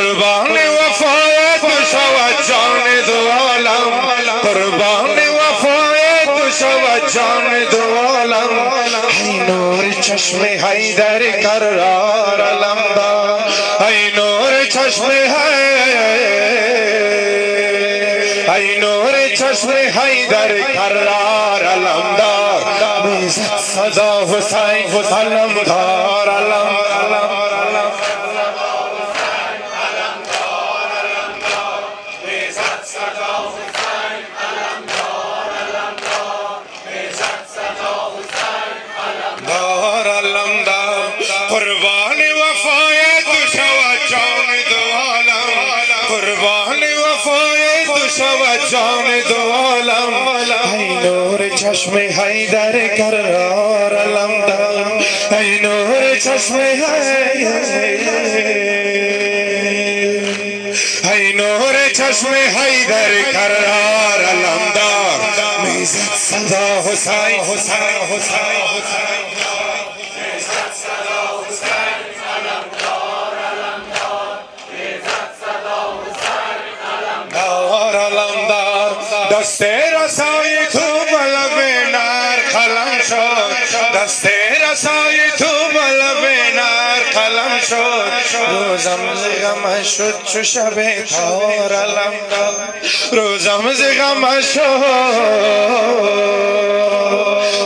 قربان وفای تو شود جان دو عالم قربان وفای تو شود جان دو عالم ای نور چشم حیدر کرار علمدار ای نور چشم ای نور چشم حیدر کرار علمدار میزد صدا حسین علمدار علمدار قربان وفای تو شود جان دو عالم قربان وفای تو شود جان دو عالم ای نور چشم حیدر کرار علمدار ای نور چشم ای نور چشم حیدر کرار علمدار میزد صدا حسین دست رسای تو بلب نر قلم شد دست رسای تو بلب نر قلم شد روزم ز غمش شد چو شب تار علمدار روزم ز غمش شد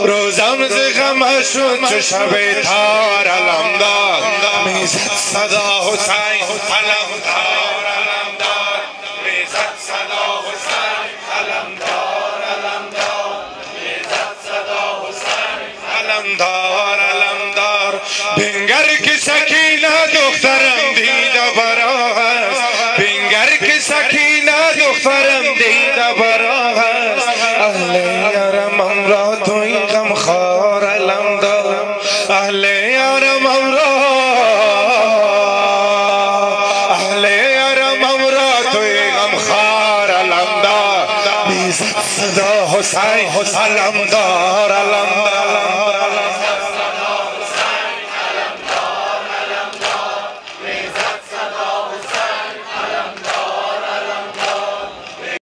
روزم ز غمش شد چو شب تار علمدار میزد صدا حسین علمدار علمدار بنگر که سکینه دخترم دیده براه است بنگر که سکینه دخترم دیده براه است اهل یارم امرا توی غم خوار علمدار اهل یارم امرا اهل یارم امرا توی غم خوار علمدار میزد صدا حسین علمدار علمدار